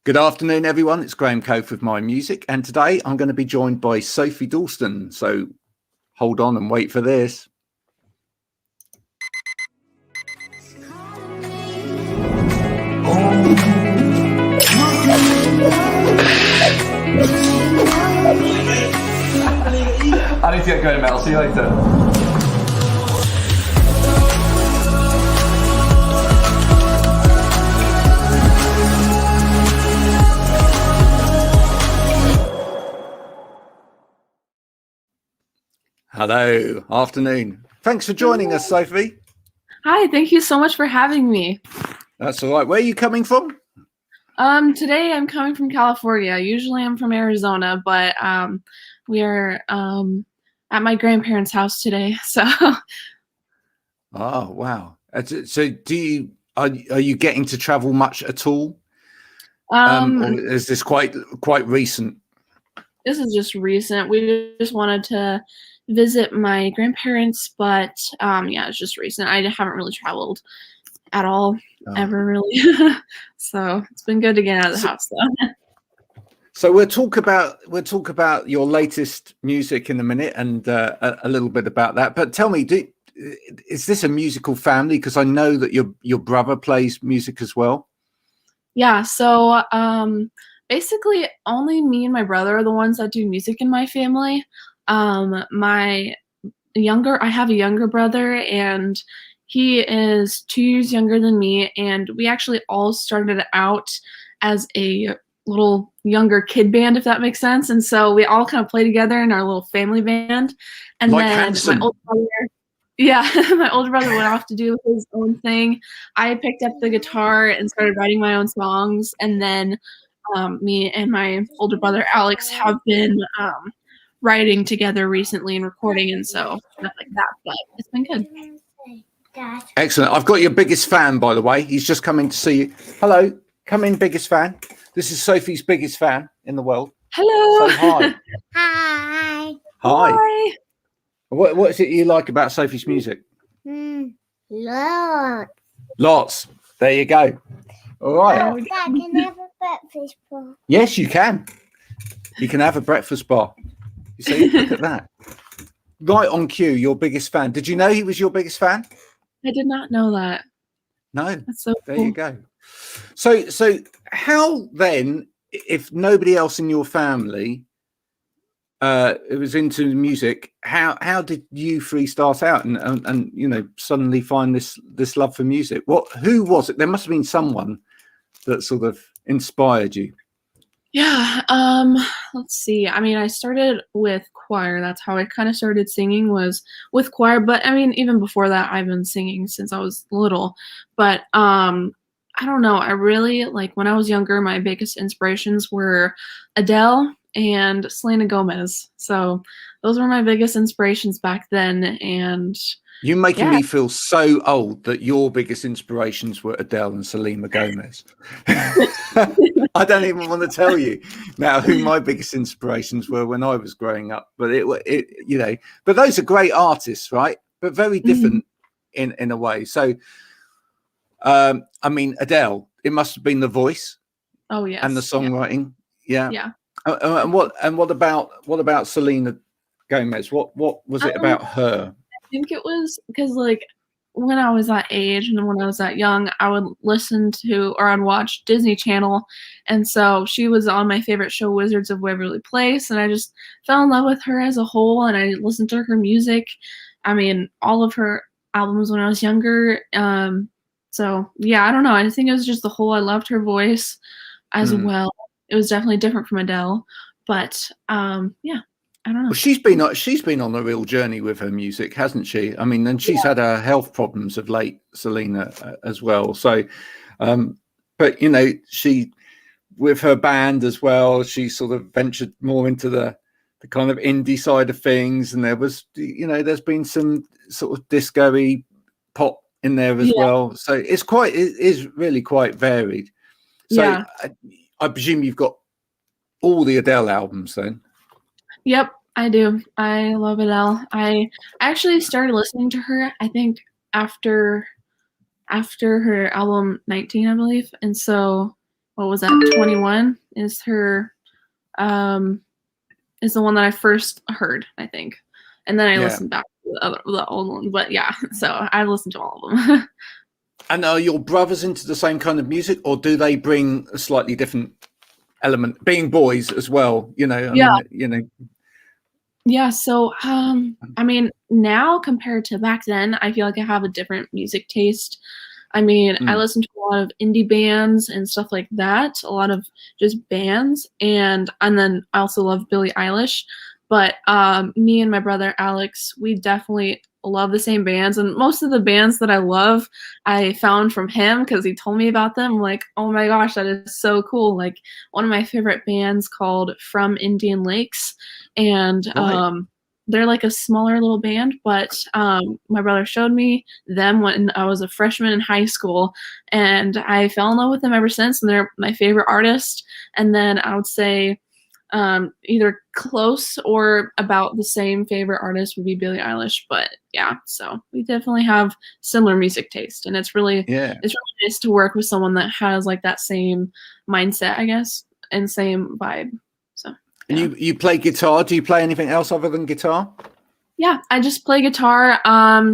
Good afternoon, everyone. It's Graham Coath with My Music, and today I'm going to be joined by Sophie Dorsten. So hold on and wait for this. I need to get going, mate. I'll see you later. Hello, afternoon. Thanks for joining us, Sophie. Hi, thank you so much for having me. That's all right. Where are you coming from? Today I'm coming from California. Usually I'm from Arizona, but we are at my grandparents' house today. So. Oh, wow. So are you getting to travel much at all? Or is this quite recent? This is just recent. We just wanted to visit my grandparents, but yeah, it's just recent. I haven't really traveled at all ever really. So it's been good to get out of the house though. So we'll talk about your latest music in a minute and a little bit about that. But tell me, is this a musical family? Because I know that your brother plays music as well. Yeah. So basically only me and my brother are the ones that do music in my family. I have a younger brother, and he is 2 years younger than me, and we actually all started out as a little younger kid band, if that makes sense. And so we all kind of play together in our little family band. And like then Hanson. my older brother went off to do his own thing. I picked up the guitar and started writing my own songs. And then me and my older brother Alex have been writing together recently and recording, and so stuff like that. But it's been good. Excellent. I've got your biggest fan, by the way. He's just coming to see you. Hello. Come in, biggest fan. This is Sophie's biggest fan in the world. Hello. So hi. Hi. Hi. What is it you like about Sophie's music? Lots. Lots. There you go. All right. Oh, Dad, can I have a breakfast bar? Yes, you can. You can have a breakfast bar. You see, look at that. Right on cue, your biggest fan. Did you know he was your biggest fan? I did not know that. No. That's so there cool. You go. So how then, if nobody else in your family it was into music, how did you three start out and you know suddenly find this love for music? Who was it? There must have been someone that sort of inspired you. Yeah, let's see. I mean, I started with choir. That's how I kind of started singing, was with choir. But I mean, even before that, I've been singing since I was little. But I don't know. I really, like, when I was younger, my biggest inspirations were Adele and Selena Gomez. So those were my biggest inspirations back then. And you're making me feel so old that your biggest inspirations were Adele and Selena Gomez. I don't even want to tell you now who my biggest inspirations were when I was growing up. But it you know, but those are great artists, right? But very different in a way. So, I mean, Adele, it must have been the voice. Oh yes. And the songwriting. Yeah. Yeah. And what about Selena Gomez? What was it about her? I think it was because, like, when I was that age and when I was that young, I would listen to or I'd watch Disney Channel, and so she was on my favorite show, Wizards of Waverly Place, and I just fell in love with her as a whole, and I listened to her music. I mean, all of her albums when I was younger. So yeah, I don't know. I think it was just the whole. I loved her voice as well. It was definitely different from Adele, but yeah. I don't know. Well, she's been on a real journey with her music, hasn't she? I mean, and she's had her health problems of late, Selena, as well. So, but you know, she with her band as well, she sort of ventured more into the kind of indie side of things, and there's been some sort of disco-y pop in there as well. So it is really quite varied. So I presume you've got all the Adele albums then. Yep, I do. I love Adele. I actually started listening to her, I think, after her album 19, I believe. And so what was that, 21 is her, is the one that I first heard, I think. And then I Yeah. listened back to the old one. But yeah, so I listened to all of them. And are your brothers into the same kind of music, or do they bring a slightly different element, being boys as well? You know, I Yeah. mean, you know. Yeah, so I mean, now compared to back then, I feel like I have a different music taste. I mean, I listen to a lot of indie bands and stuff like that, a lot of just bands, and then I also love Billie Eilish. But me and my brother Alex, we definitely love the same bands, and most of the bands that I love, I found from him because he told me about them. I'm like, oh my gosh, that is so cool! Like one of my favorite bands called From Indian Lakes, and Right. they're like a smaller little band, but my brother showed me them when I was a freshman in high school, and I fell in love with them ever since, and they're my favorite artist. And then I would say either close or about the same favorite artist would be Billie Eilish. But yeah, so we definitely have similar music taste, and Yeah. it's really nice to work with someone that has like that same mindset, I guess, and same vibe. So And yeah. you play guitar. Do you play anything else other than guitar? Yeah, I just play guitar,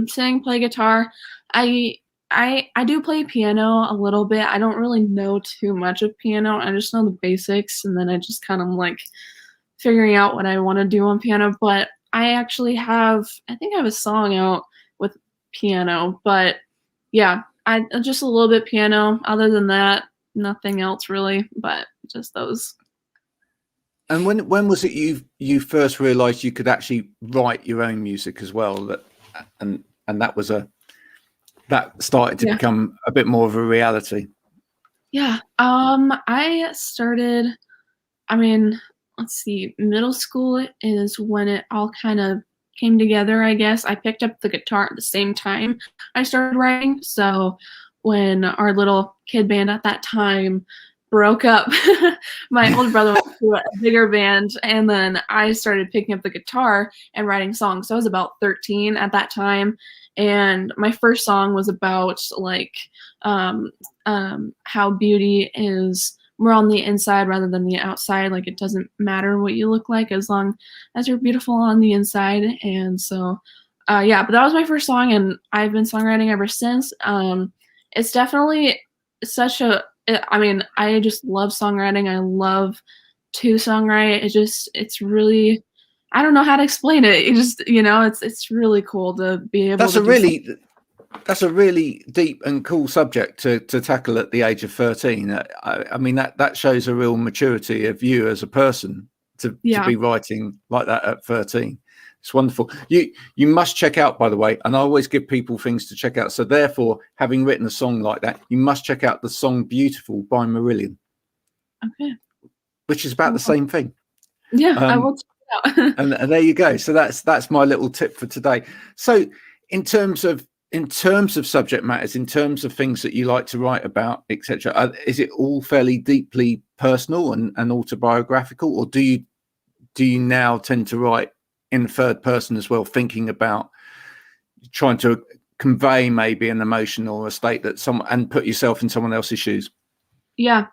sing, play guitar. I I do play piano a little bit. I don't really know too much of piano. I just know the basics, and then I just kind of like figuring out what I want to do on piano. But I actually have, I think I have a song out with piano. But yeah, I just a little bit piano. Other than that, nothing else really. But just those. And when was it you first realized you could actually write your own music as well? And that was that started to Yeah. become a bit more of a reality. Yeah. I started, I mean, let's see, middle school is when it all kind of came together, I guess. I picked up the guitar at the same time I started writing. So when our little kid band at that time broke up, my older brother went to a bigger band, and then I started picking up the guitar and writing songs. So I was about 13 at that time. And my first song was about like how beauty is more on the inside rather than the outside. Like it doesn't matter what you look like as long as you're beautiful on the inside. And so, yeah, but that was my first song, and I've been songwriting ever since. It's definitely such a, I mean, I just love songwriting. I love to songwrite. It's really, I don't know how to explain it. It just, it's really cool to be able That's to a do something. that's a really deep and cool subject to tackle at the age of 13. I mean that shows a real maturity of you as a person to Yeah. be writing like that at 13. It's wonderful. You must check out, by the way, and I always give people things to check out. So therefore, having written a song like that, you must check out the song "Beautiful" by Marillion, Okay. which is about the same thing. Yeah, I will check it out. And there you go. So that's my little tip for today. So in terms of subject matters, in terms of things that you like to write about, etc., is it all fairly deeply personal and autobiographical, or do you now tend to write in third person as well, thinking about trying to convey maybe an emotion or a state that and put yourself in someone else's shoes? Yeah,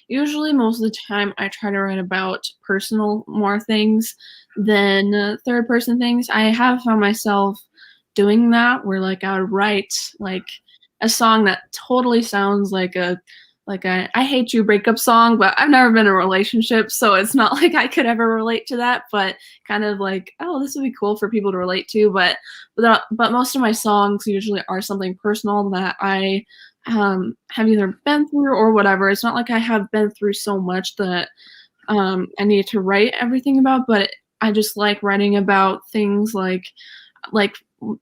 usually most of the time I try to write about personal more things than third person things. I have found myself doing that where like I would write like a song that totally sounds like a I hate you breakup song, but I've never been in a relationship, so it's not like I could ever relate to that, but kind of like, oh, this would be cool for people to relate to. But most of my songs usually are something personal that I have either been through or whatever. It's not like I have been through so much that I need to write everything about, but I just like writing about things like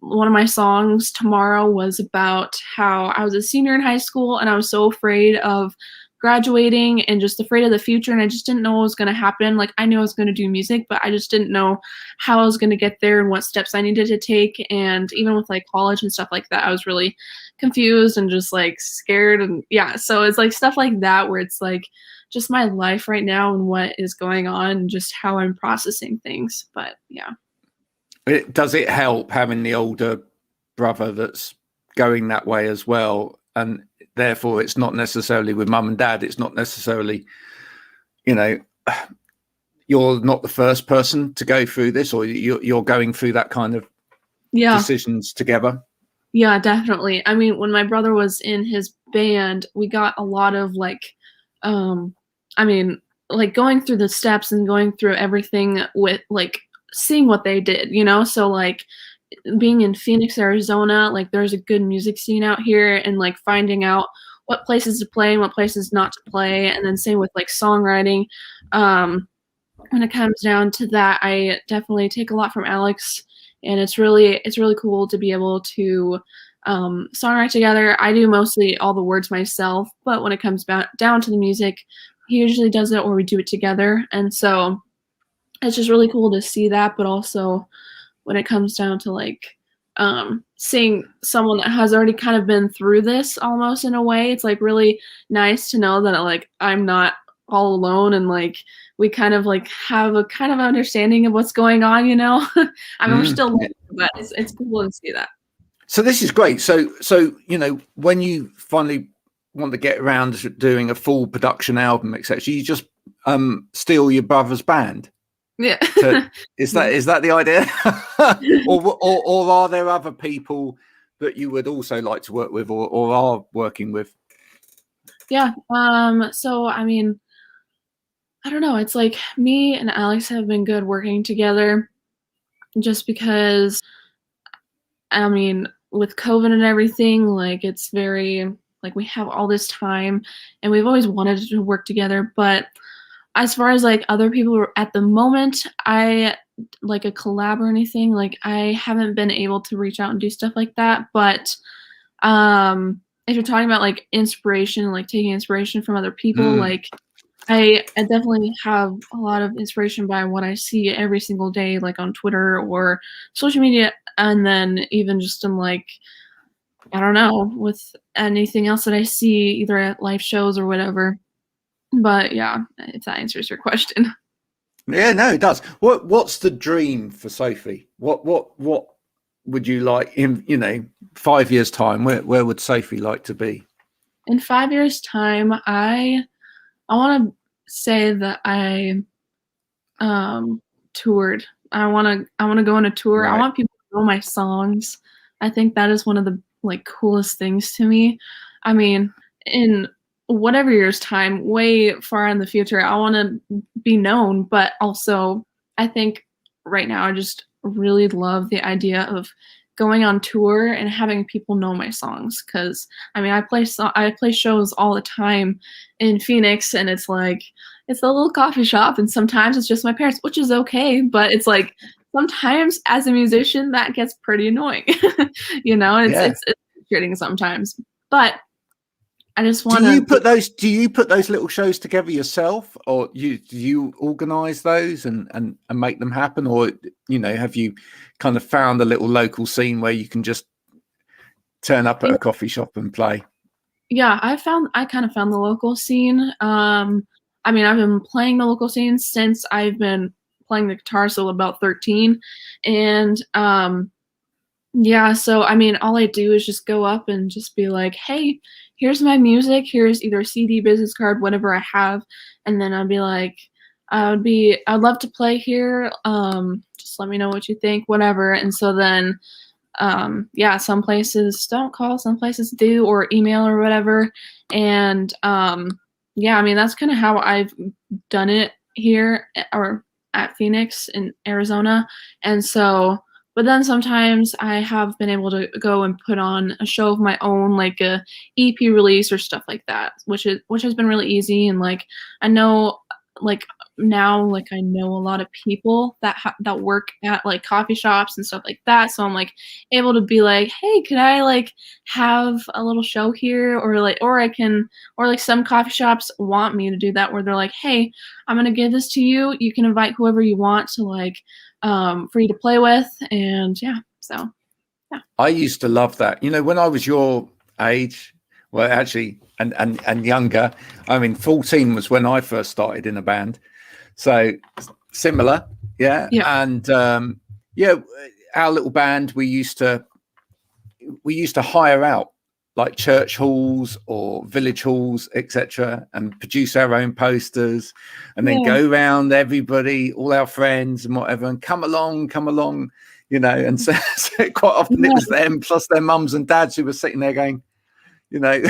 one of my songs tomorrow was about how I was a senior in high school and I was so afraid of graduating and just afraid of the future, and I just didn't know what was going to happen. Like I knew I was going to do music, but I just didn't know how I was going to get there and what steps I needed to take. And even with like college and stuff like that, I was really confused and just like scared. And yeah, so it's like stuff like that where it's like just my life right now and what is going on and just how I'm processing things. But yeah. Does it help having the older brother that's going that way as well, and therefore it's not necessarily with mum and dad. It's not necessarily, you know, you're not the first person to go through this, or you're going through that kind of decisions together. Yeah, definitely. I mean, when my brother was in his band, we got a lot of like, I mean, like going through the steps and going through everything with like seeing what they did, you know? So like being in Phoenix, Arizona, like there's a good music scene out here, and like finding out what places to play and what places not to play. And then same with like songwriting. When it comes down to that, I definitely take a lot from Alex, and it's really cool to be able to songwrite together. I do mostly all the words myself, but when it comes down to the music, he usually does it, or we do it together. And so it's just really cool to see that. But also when it comes down to like seeing someone that has already kind of been through this almost in a way, it's like really nice to know that like I'm not all alone, and like we kind of like have a kind of understanding of what's going on, you know. I mean, we're still learning, but it's cool to see that. So this is great. So you know, when you finally want to get around to doing a full production album, etc., you just steal your brother's band. Yeah. Is that the idea? or are there other people that you would also like to work with, or are working with? Yeah. So I mean, I don't know. It's like me and Alex have been good working together, just because, I mean, with COVID and everything, like it's very, like we have all this time, and we've always wanted to work together. But as far as like other people at the moment, I like a collab or anything, like I haven't been able to reach out and do stuff like that. But if you're talking about like inspiration, like taking inspiration from other people, like I definitely have a lot of inspiration by what I see every single day, like on Twitter or social media, and then even just in like, I don't know, with anything else that I see either at live shows or whatever. But yeah, if that answers your question. Yeah, no, it does. What's the dream for Sophie? What would you like in, you know, 5 years time? Where would Sophie like to be? In 5 years time, I want to say that I toured. I want to go on a tour. Right. I want people to know my songs. I think that is one of the like coolest things to me. I mean, in whatever year's time, way far in the future, I want to be known. But also, I think right now I just really love the idea of going on tour and having people know my songs. Because I mean, I play shows all the time in Phoenix, and it's like it's a little coffee shop, and sometimes it's just my parents, which is okay. But it's like sometimes as a musician that gets pretty annoying. You know, it's frustrating sometimes. But I just want to. Do you put those little shows together yourself, or do you organize those and make them happen, or you know, have you kind of found a little local scene where you can just turn up at a coffee shop and play? Yeah, I kind of found the local scene. I mean, I've been playing the local scene since I've been playing the guitar, so about 13, and yeah, so I mean, all I do is just go up and just be like, hey, here's my music, here's either CD, business card, whatever I have, and then I'd be like, I'd love to play here, just let me know what you think, whatever. And so then yeah, some places don't call, some places do, or email or whatever. And yeah, I mean, that's kind of how I've done it here or at Phoenix in Arizona. And so, but then sometimes I have been able to go and put on a show of my own, like a EP release or stuff like that, which has been really easy. And like I know, like now, like I know a lot of people that work at like coffee shops and stuff like that. So I'm like able to be like, hey, could I like have a little show here, or like some coffee shops want me to do that, where they're like, hey, I'm gonna give this to you. You can invite whoever you want to like for you to play with, and yeah, so yeah. I used to love that. You know, when I was your age, well, actually, and younger. I mean, 14 was when I first started in a band, so similar, yeah. And yeah, our little band, we used to hire out like church halls or village halls, etc., and produce our own posters, and then go around everybody, all our friends and whatever, and come along, you know. And so quite often it was them plus their mums and dads who were sitting there going, you know,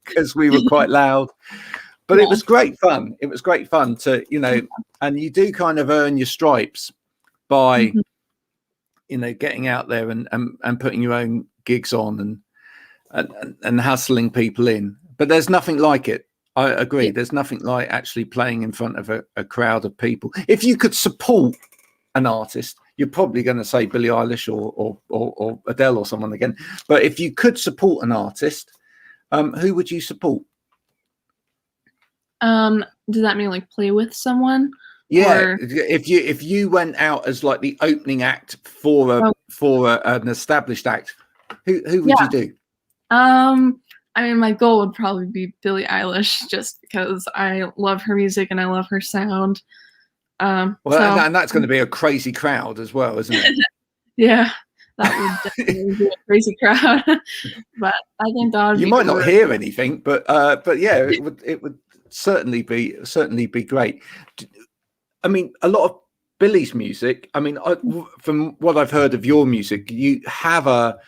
because we were quite loud. But it was great fun. It was great fun to, you know, and you do kind of earn your stripes by, you know, getting out there and putting your own gigs on and hustling people in. But there's nothing like it. I agree. There's nothing like actually playing in front of a crowd of people. If you could support an artist, you're probably going to say Billie Eilish or Adele or someone again. But if you could support an artist, who would you support? Does that mean like play with someone? Yeah, or... if you went out as like the opening act for an established act, who would you do? I mean, my goal would probably be Billie Eilish, just because I love her music and I love her sound. And that's going to be a crazy crowd as well, isn't it? Yeah, that would definitely be a crazy crowd. But I think that would you might not hear anything, but yeah, it would certainly be great. I mean, a lot of Billie's music. I mean, from what I've heard of your music, you have a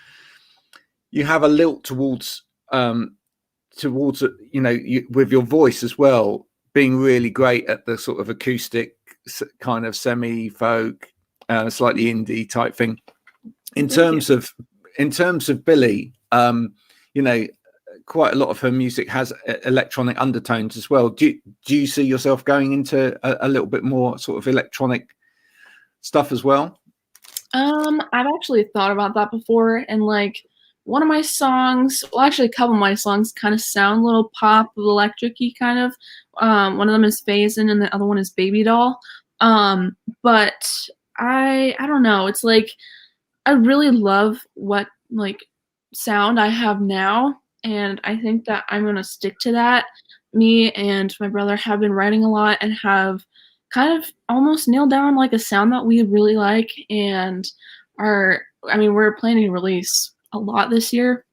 lilt towards you know, with your voice as well, being really great at the sort of acoustic kind of semi-folk, slightly indie type thing. In terms of Billie, you know, quite a lot of her music has electronic undertones as well. Do you see yourself going into a little bit more sort of electronic stuff as well? I've actually thought about that before, and like one of my songs, well, actually a couple of my songs kind of sound a little pop electric-y kind of. One of them is Phase-In and the other one is Baby Doll. But I don't know. It's like I really love what like sound I have now, and I think that I'm gonna stick to that. Me and my brother have been writing a lot and have kind of almost nailed down like a sound that we really like, and we're planning to release a lot this year.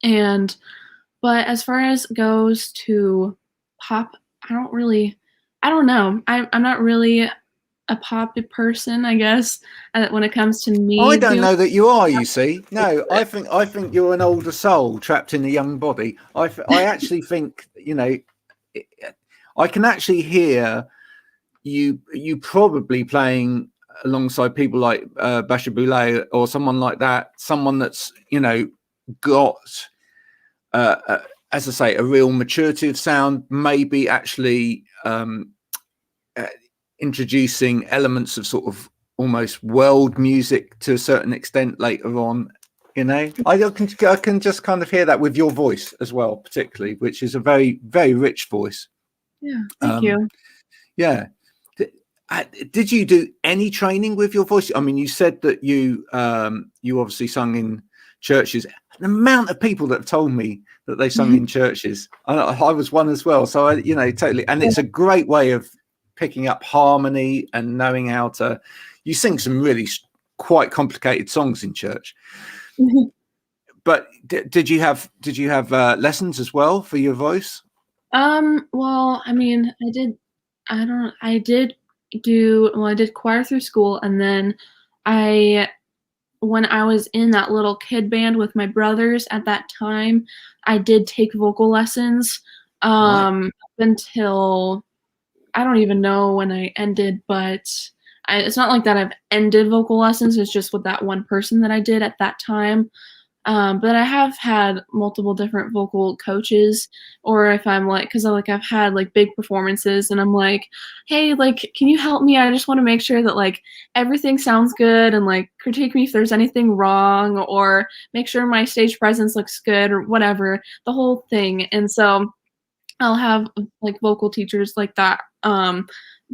But as far as goes to pop, I don't know. I'm not really a pop person, I guess, when it comes to me. I don't know that you are, you see. No, I think you're an older soul trapped in a young body. I actually think, you know, I can actually hear you probably playing alongside people like Basha Boulay or someone like that, someone that's, you know, got as I say, a real maturity of sound, maybe actually introducing elements of sort of almost world music to a certain extent later on. You know, I can just kind of hear that with your voice as well, particularly, which is a very, very rich voice. Yeah, thank you. Yeah. Did you do any training with your voice? I mean, you said that you obviously sung in churches. The amount of people that have told me that they sung in churches, I was one as well. So you know, totally. And it's a great way of picking up harmony and knowing how to. You sing some really quite complicated songs in church. But did you have lessons as well for your voice? Well, I mean, I did choir through school, and then when I was in that little kid band with my brothers at that time, I did take vocal lessons up until I don't even know when I ended, but it's not like that I've ended vocal lessons. It's just with that one person that I did at that time. But I have had multiple different vocal coaches, or if I'm like, cause I've had like big performances and I'm like, hey, like, can you help me? I just want to make sure that like everything sounds good and like critique me if there's anything wrong, or make sure my stage presence looks good or whatever, the whole thing. And so I'll have like vocal teachers like that.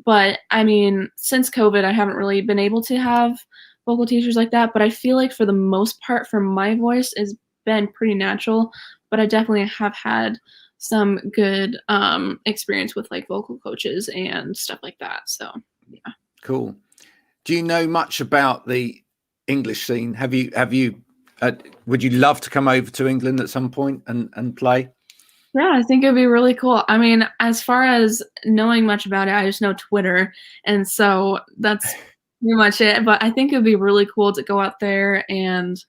But I mean, since COVID, I haven't really been able to have vocal teachers like that, but I feel like for the most part for my voice has been pretty natural, but I definitely have had some good experience with like vocal coaches and stuff like that. So yeah. Cool. Do you know much about the English scene? Have you would you love to come over to England at some point and play? Yeah, I think it'd be really cool. I mean, as far as knowing much about it, I just know Twitter, and so that's pretty much it. But I think it'd be really cool to go out there and,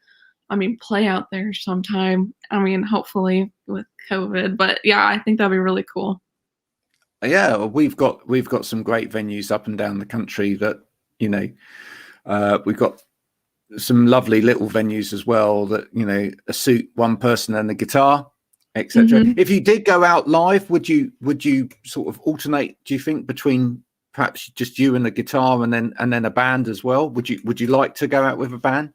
I mean, play out there sometime. I mean, hopefully with COVID, but yeah, I think that'd be really cool. Yeah, well, we've got some great venues up and down the country that, you know, we've got some lovely little venues as well that, you know, suit one person and a guitar, etc. Mhm. If you did go out live, would you sort of alternate, do you think, between perhaps just you and the guitar and then a band as well? Would you like to go out with a band?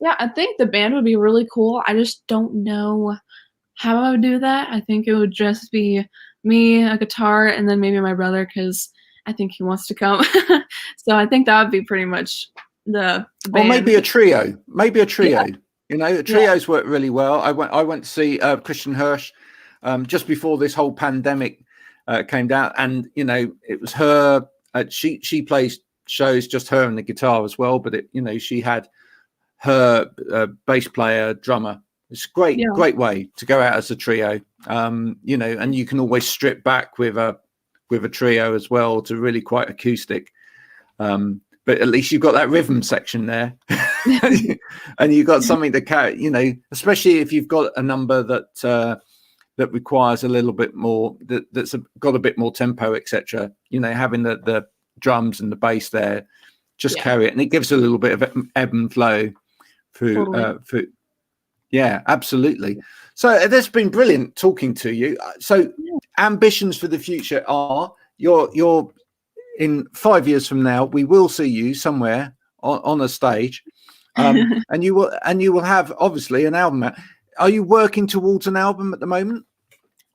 Yeah, I think the band would be really cool. I just don't know how I would do that. I think it would just be me, a guitar, and then maybe my brother, because I think he wants to come. So I think that would be pretty much the Or band. maybe a trio. Maybe a trio. Yeah. You know, trios work really well. I went to see Christian Hirsch just before this whole pandemic came down, and you know, it was her. She plays shows, just her and the guitar as well. But you know, she had her bass player, drummer. It's great, Yeah. great way to go out as a trio. You know, and you can always strip back with a trio as well to really quite acoustic. But at least you've got that rhythm section there, and you've got something to carry. You know, especially if you've got a number that that requires a little bit more, that's got a bit more tempo, etc. You know, having the drums and the bass there, just carry it, and it gives a little bit of ebb and flow through. Totally. Yeah, absolutely. So that's been brilliant talking to you. So ambitions for the future are you're in 5 years from now, we will see you somewhere on a stage, and you will have obviously an album out. Are you working towards an album at the moment?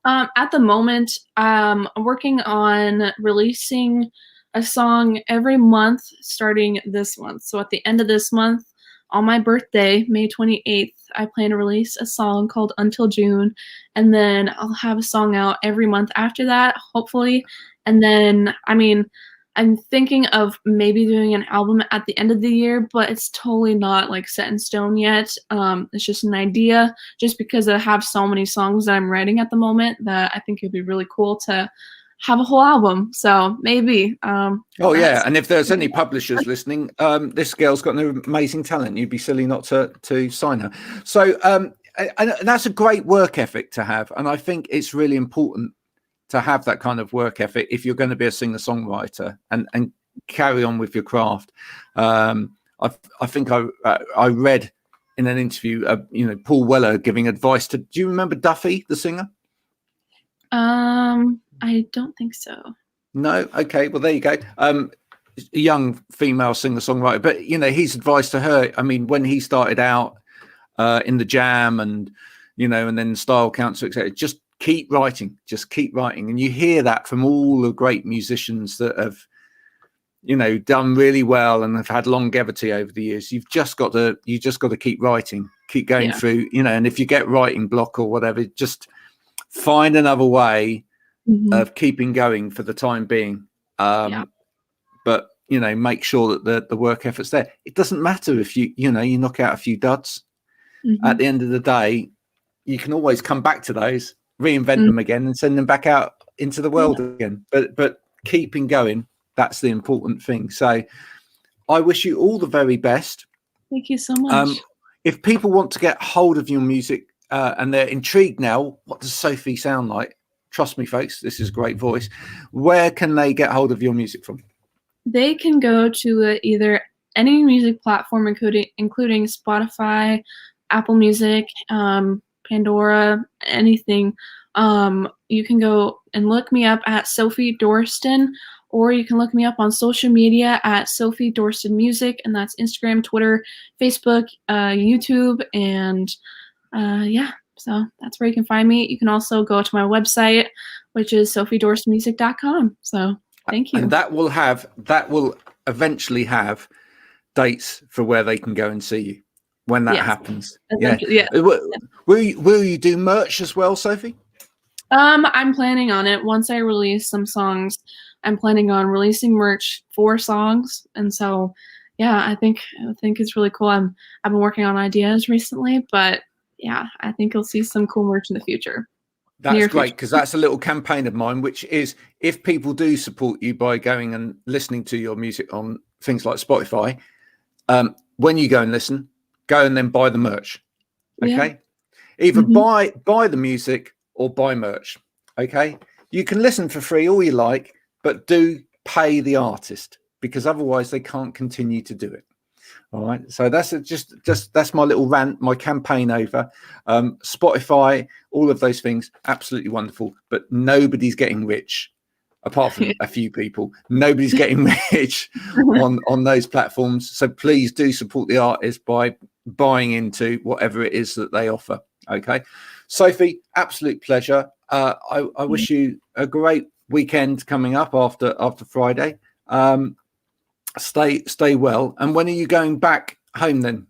At the moment, I'm working on releasing a song every month starting this month. So at the end of this month, on my birthday, May 28th, I plan to release a song called Until June, and then I'll have a song out every month after that, hopefully. And then, I mean, I'm thinking of maybe doing an album at the end of the year, but it's totally not like set in stone yet. It's just an idea, just because I have so many songs that I'm writing at the moment that I think it'd be really cool to have a whole album. So maybe. Oh yeah, and if there's any publishers listening, this girl's got an amazing talent. You'd be silly not to sign her. So and that's a great work ethic to have, and I think it's really important to have that kind of work ethic if you're going to be a singer-songwriter and carry on with your craft. I think I read in an interview, you know, Paul Weller giving advice to. Do you remember Duffy, the singer? I don't think so. No. Okay. Well, there you go. A young female singer-songwriter, but you know, his advice to her. I mean, when he started out in the Jam and you know, and then Style Council, etc. Just keep writing, and you hear that from all the great musicians that have, you know, done really well and have had longevity over the years. You just got to keep writing, keep going through, you know, and if you get writing block or whatever, just find another way of keeping going for the time being. But you know, make sure that the work effort's there. It doesn't matter if you knock out a few duds. At the end of the day, you can always come back to those, reinvent them again, and send them back out into the world again. But keeping going, that's the important thing. So I wish you all the very best. Thank you so much. If people want to get hold of your music and they're intrigued now, what does Sophie sound like? Trust me, folks, this is a great voice. Where can they get hold of your music from? They can go to either any music platform, including Spotify, Apple Music, Pandora, anything. You can go and look me up at Sophie Dorsten, or you can look me up on social media at Sophie Dorsten Music, and that's Instagram, Twitter, Facebook, YouTube, and so that's where you can find me. You can also go to my website, which is sophiedorstenmusic.com. So thank you. And that will eventually have dates for where they can go and see you when that happens. Yeah. Will you do merch as well, Sophie? I'm planning on it. Once I release some songs, I'm planning on releasing merch for songs. And so, yeah, I think it's really cool. I've been working on ideas recently, but yeah, I think you'll see some cool merch in the future. That's great, because that's a little campaign of mine, which is if people do support you by going and listening to your music on things like Spotify, when you go and listen, go and then buy the merch. Okay, either buy the music or buy merch. Okay, you can listen for free all you like, but do pay the artist, because otherwise they can't continue to do it. All right, so that's just that's my little rant, my campaign over. Spotify, all of those things, absolutely wonderful, but nobody's getting rich apart from a few people. Nobody's getting rich on those platforms. So please do support the artist by buying into whatever it is that they offer. Okay, Sophie, absolute pleasure. I wish you a great weekend coming up after Friday. Stay well. And when are you going back home then?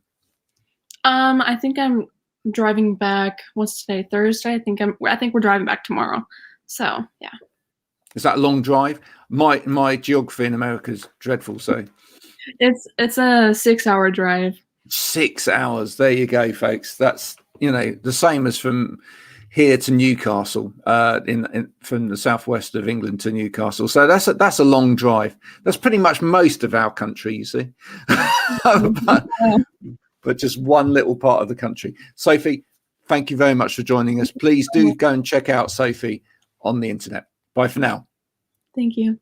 I think I'm driving back. What's today? Thursday. I think we're driving back tomorrow. So yeah. Is that a long drive? My geography in America is dreadful. So it's a 6-hour drive. 6 hours. There you go, folks. That's the same as from here to Newcastle, from the southwest of England to Newcastle. So that's a long drive. That's pretty much most of our country, you see. but just one little part of the country. Sophie, thank you very much for joining us. Please do go and check out Sophie on the internet. Bye for now. Thank you.